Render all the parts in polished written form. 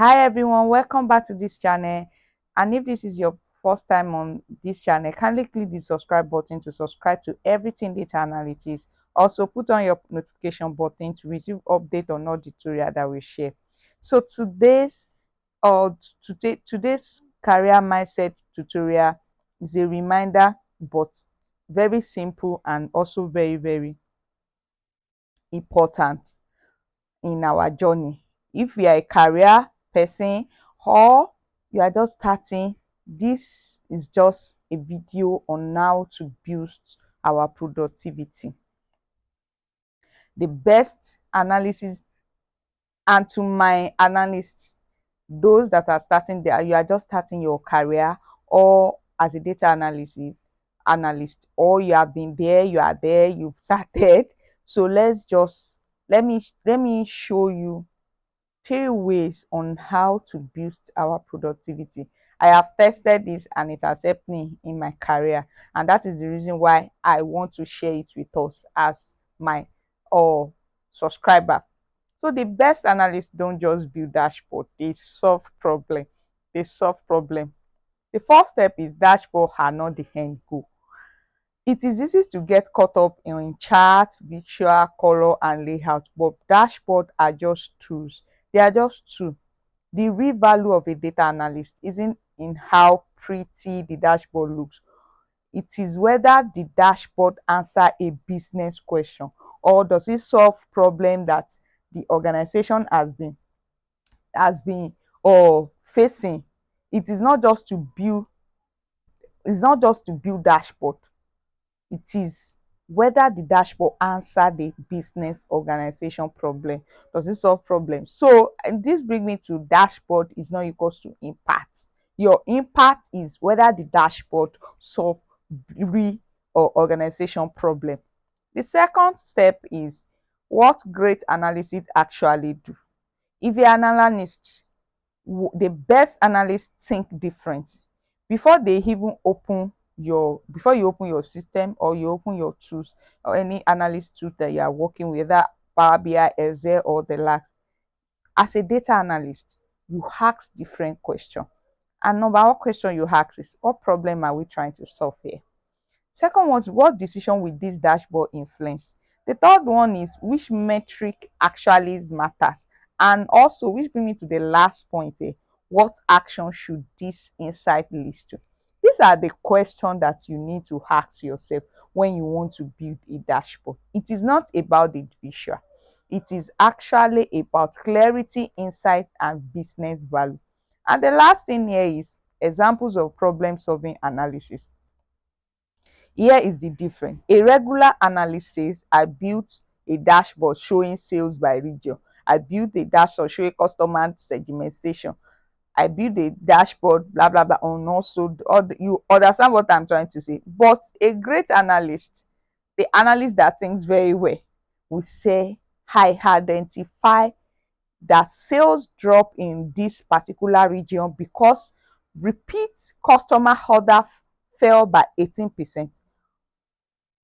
Hi everyone, welcome back to this channel. And if this is your first time on this channel, kindly click the subscribe button to subscribe to everything data analytics. Also put on your notification button to receive update on all tutorial that we share. So today's career mindset tutorial is a reminder, but very simple and also very important in our journey. If you are a career person or you are just starting, this is just a video on how to boost our productivity. The best analysis, and to my analysts, those that are starting there, you are just starting your career or as a data analyst, or you have been there, you are there, you've started. So let me show you 3 ways on how to boost our productivity. I have tested this and it has helped me in my career, and that is the reason why I want to share it with us as my or subscriber. So the best analysts don't just build dashboard, they solve problem. They solve problem. The first step is dashboard are not the end goal. It is easy to get caught up in charts, visual, color, and layout, but dashboard are just tools. They are just tools. The real value of a data analyst isn't in how pretty the dashboard looks. It is whether the dashboard answer a business question, or does it solve problem that the organization has been or facing. It is not just to build, it's not just to build dashboard. It is whether the dashboard answer the business organization problem. Does it solve problem? So and this brings me to dashboard is not equals to impact. Your impact is whether the dashboard solve real or organization problem. The second step is what great analysis actually do. If you're an analyst, the best analysts think different before they even open before you open your system or you open your tools or any analyst tool that you are working with, that Power BI, Excel, or the like. As a data analyst, you ask different question, and number one question you ask is, what problem are we trying to solve here? Second one is, what decision will this dashboard influence? The third one is, which metric actually matters? And also, which bring me to the last point, what action should this insight lead to? These are the questions that you need to ask yourself when you want to build a dashboard. It is not about the visual. It is actually about clarity, insight, and business value. And the last thing here is examples of problem solving analysis. Here is the difference. A regular analyst says, I built a dashboard showing sales by region. I built a dashboard showing customer segmentation. I built a dashboard, blah, blah, blah, and also, you understand what I'm trying to say. But a great analyst, the analyst that thinks very well, will say, I identify that sales drop in this particular region because repeat customer order fell by 18%.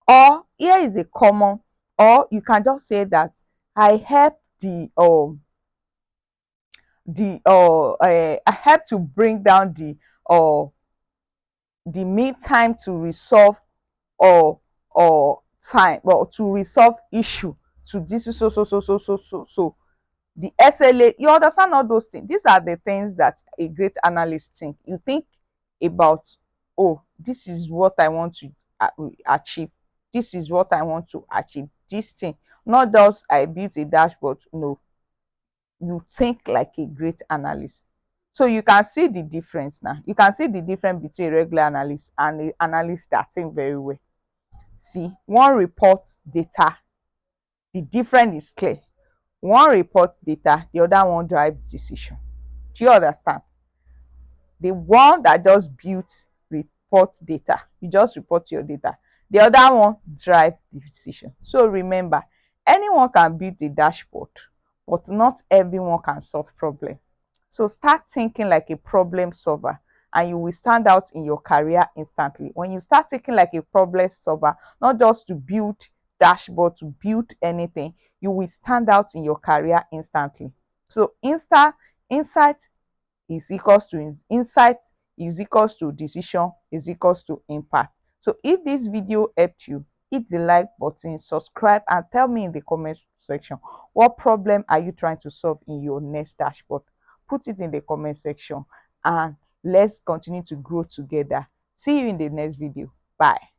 Or here is a common, or you can just say that I help I help to bring down the mean time to resolve or time or to resolve issue to this so the SLA. You understand all those things? These are the things that a great analyst think. You think about, oh, this is what I want to achieve. This is what I want to achieve. This thing, not just I built a dashboard. No, you think like a great analyst. So you can see the difference now. You can see the difference between a regular analyst and the analyst that think very well. See, one reports data, the difference is clear. One reports data, the other one drives decision. Do you understand? The one that just builds reports data, you just report your data. The other one drive the decision. So remember, anyone can build a dashboard, but not everyone can solve problem. So start thinking like a problem solver, and you will stand out in your career instantly. When you start thinking like a problem solver, not just to build dashboard, to build anything, you will stand out in your career instantly. So Insight insight is equals to decision is equals to impact. So if this video helped you, hit the like button, subscribe, and tell me in the comment section, what problem are you trying to solve in your next dashboard? Put it in the comment section, and let's continue to grow together. See you in the next video. Bye.